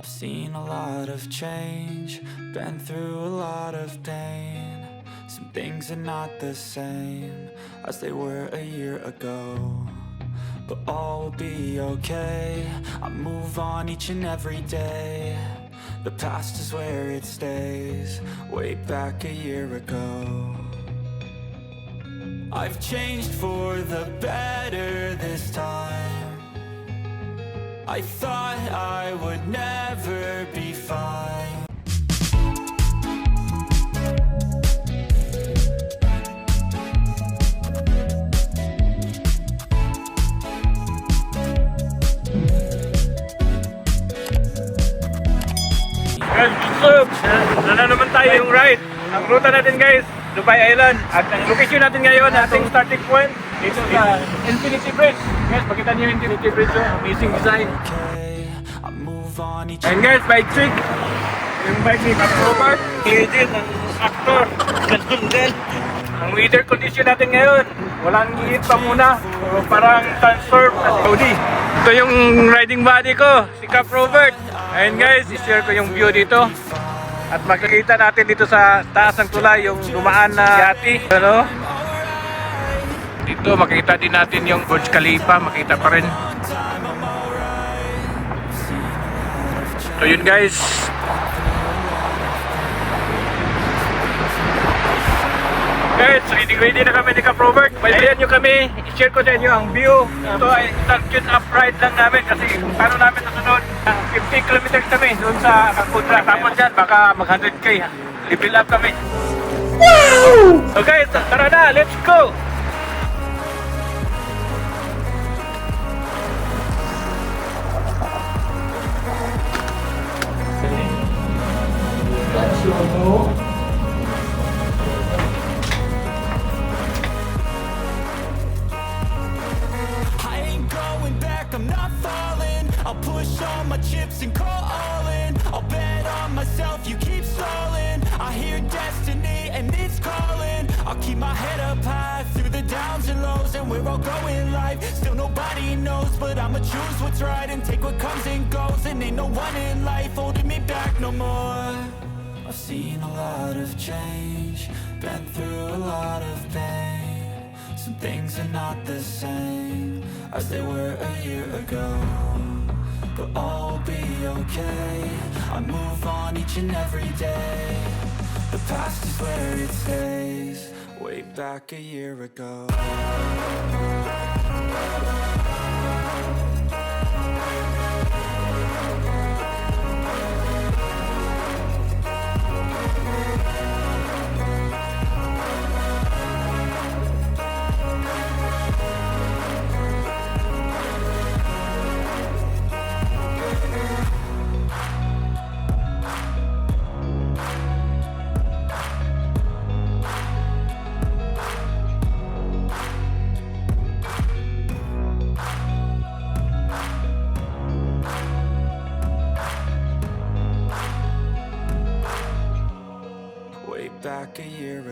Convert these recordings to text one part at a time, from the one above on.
I've seen a lot of change, been through a lot of pain. Some things are not the same as they were a year ago, but all will be okay. I move on each and every day. The past is where it stays, way back a year ago. I've changed for the better this time. I thought I would never be fine. Guys, what's up? Na naman tayo yung ride. Ang ruta natin guys, Dubai Island. At ang location natin ngayon, ating starting point, dito sa Infinity Bridge. Guys, pakita niyo yung Infinity Bridge, yung amazing design. And guys, bike trick. Yung bike ni Kap Robert. Legend, ang actor. Gandun din. Ang weather condition natin ngayon, walang init pa muna. So, parang transform at cloudy. Ito yung riding body ko, si Kap Robert. Ayun guys, i-share ko yung view dito. At makikita natin dito sa taas ng tulay yung dumaan na yati. Ano? Dito makikita din natin yung Burj Khalifa, makita pa rin. So yun guys. Guys, ready na kami ni Kap Robert. Bayan nyo kami, i-share ko sa inyo ang view. Ito ay isang tune-up ride lang namin kasi kung paano namin nasunod. 50 kilometers kami doon sa Kakuntra. Tapos dyan, baka mag 100k. Level up kami. Woo! So guys, tara na, let's go! That's your goal. I'm not falling. I'll push all my chips and call all in. I'll bet on myself, you keep stalling. I hear destiny and it's calling. I'll keep my head up high through the downs and lows, and we're all going live. Still nobody knows, but I'ma choose what's right and take what comes and goes. And ain't no one in life holding me back no more. I've seen a lot of change, been through a lot of pain. Some things are not the same as they were a year ago, but all will be okay. I move on each and every day. The past is where it stays, way back a year ago. Back a year ago.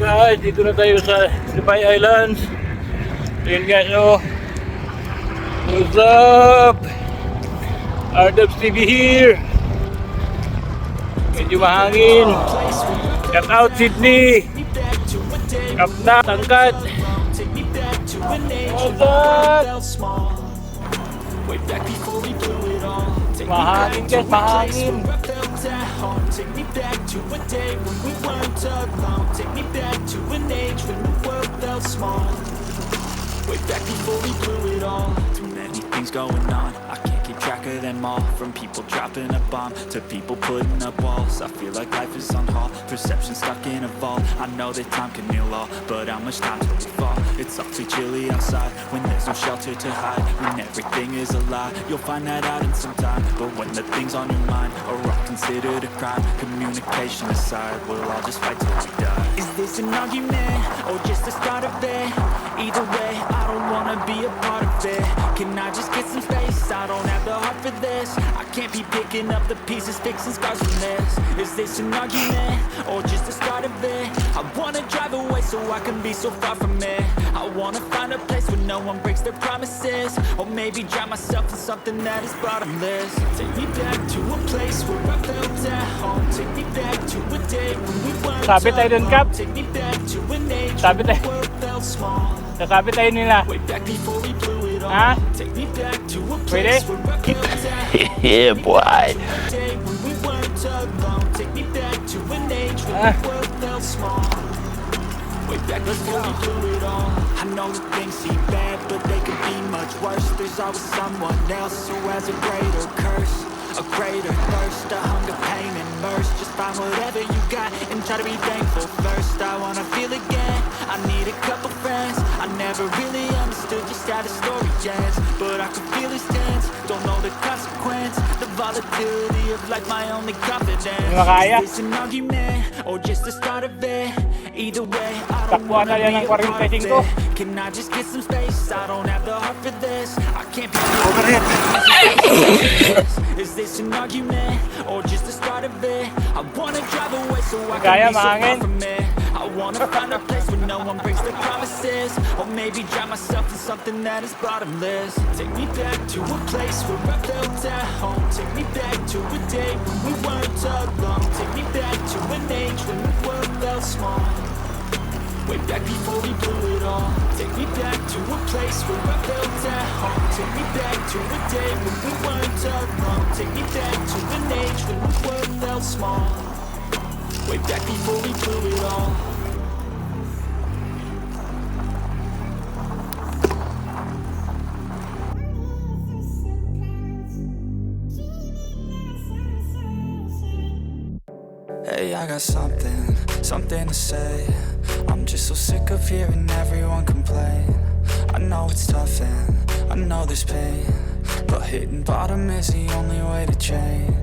Guys, dito na tayo sa Sipay Islands. Ayun guys, oh. What's up? RDubs TV here. Medyo mahangin. Cut out Sydney. Kap na, tangkad. What's up? Mahangin guys, mahangin. Take me back to a day when we weren't alone. Take me back to an age when the world felt small. Way back before we blew it all. Too many things going on, I can't keep track of them all. From people dropping a bomb to people putting up walls. I feel like life is on hold, perception stuck in a vault. I know that time can heal all, but how much time till we fall? It's awfully chilly outside when there's no shelter to hide. When everything is a lie, you'll find that out in some time. But when the things on your mind are all considered a crime, communication aside, we'll all just fight till we die. Is this an argument or just the start of it? Either way, I don't wanna be a part of it. Can I just get some space? I don't have the heart for this. I can't be picking up the pieces, fixing scars from this. Is this an argument or just the start of it? I wanna drive away so I can be so far from it. I wanna find a place where no one breaks their promises. Or maybe drown myself in something that is bottomless. Take me back to a place where I felt at home. Take me back to a day when we weren't Sabi tayo dun, Kap. Take me back to an age Sabi when the tayo. world felt small. Sasabi tayo nila. Way back before we blew it all. Ha? Take me back to a Pwede? place where I felt at home. Yeah, boy. Day when we weren't alone. Take me back to an age when the world felt small. Way back before we blew it all. I know that things seem bad, but they could be much worse. There's always someone else who has a greater curse, a greater thirst, a hunger, pain, and mercy. Just find whatever you got and try to be thankful first. I wanna feel again, I need a couple friends. I never really understood just how the story ends, but I can feel his tense, don't know the consequence. The volatility of life, my only confidence. Makaya. Is this an argument or just the start of it? Either way, I don't Takbuhan wanna na yan be ng a part of 45. it. Can I just get some space? I don't have the heart for this. I can't be Overhead. Is this an argument or just the start of it? I wanna drive away so I Kaya, can be so far mahangin. from it. I wanna find a place where no one breaks their promises. Or maybe drown myself in something that is bottomless. Take me back to a place where I felt at home. Take me back to a day when we weren't alone. Take me back to an age when the world felt small. Way back before we blew it all. Take me back to a place where I felt at home. Take me back to a day when we weren't alone. Take me back to an age when the world felt small. Way back before we blew it all. Hey, I got something to say. I'm just so sick of hearing everyone complain. I know it's tough and I know there's pain, but hitting bottom is the only way to change.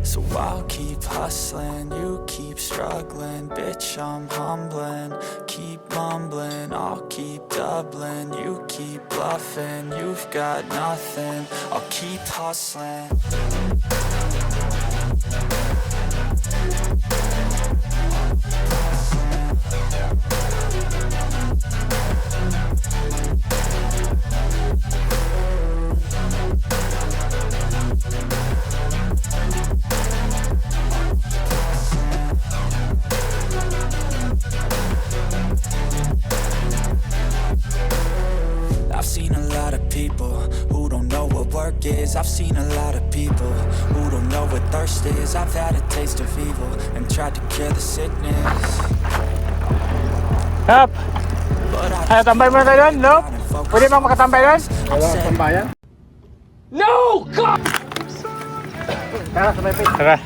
So I'll keep hustling, you keep struggling. Bitch, I'm humbling, keep mumbling. I'll keep doubling, you keep bluffing. You've got nothing, I'll keep hustling. I've seen a lot of people who don't know what work is. I've seen a lot of people who don't know what thirst is. I've had a taste of evil and tried to cure the sickness, Kap. but Ay, tambay mo na tayo doon, no? Pwede bang makatambay doon? Wala kang tambayan? No! God! Tara, sabay pa. Tara.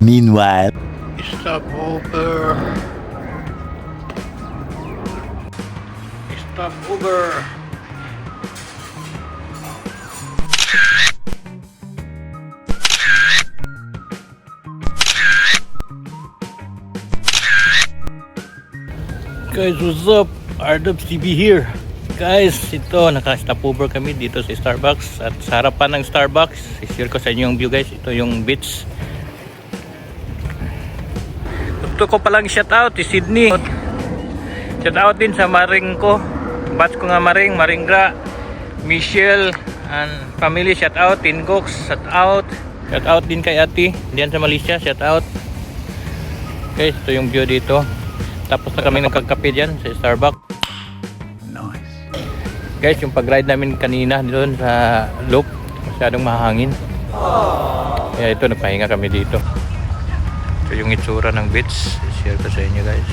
Meanwhile, Stop over. Stop over. Guys, what's up? RWCB here. Guys, ito, naka-stopover kami dito sa Starbucks. At sa harapan ng Starbucks, i-share ko sa inyo yung view guys. Ito yung beach. Gusto ko palang shoutout si Sydney. Shoutout din sa maring ko. Batch ko nga maring, Maringra, Michelle, and family. Shoutout, Tincox, shoutout. Shoutout din kay ate, diyan sa Malaysia, shoutout. Guys, ito yung view dito. Tapos na kami nagkakape dyan sa Starbucks. Nice. Guys, yung pag-ride namin kanina doon sa loop, masyadong mahangin. Kaya ito, nagpahinga kami dito. Ito yung itsura ng beach. I-share ko sa inyo guys.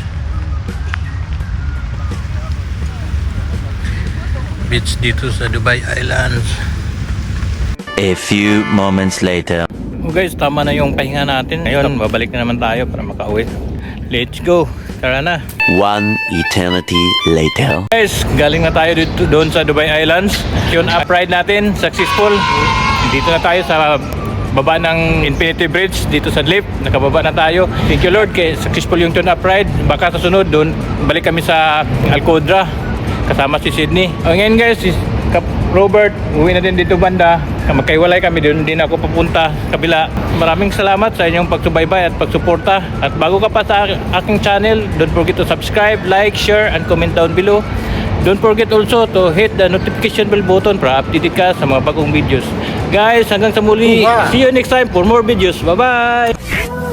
Beach dito sa Dubai Islands. a few moments later. So guys, tama na yung pahinga natin. Ngayon, babalik na naman tayo para makauwi. Let's go! Tara na! One eternity later. Guys, galing na tayo dito doon sa Dubai Islands. Yung upride natin, successful. Dito na tayo sa baba ng Infinity Bridge dito sa lift. Nakababa na tayo. Thank you Lord, kay successful yung tune upride. Baka sa sunod doon, balik kami sa Alcodra kasama si Sydney. Ngayon guys, si Kap Robert, uwi na din dito banda. Magkaiwalay kami doon, din ako papunta kabila. Maraming salamat sa inyong pagsubaybay at pagsuporta. At bago ka pa sa aking channel, don't forget to subscribe, like, share, and comment down below. Don't forget also to hit the notification bell button para updated ka sa mga bagong videos. Guys, hanggang sa muli. See you next time for more videos. Bye-bye!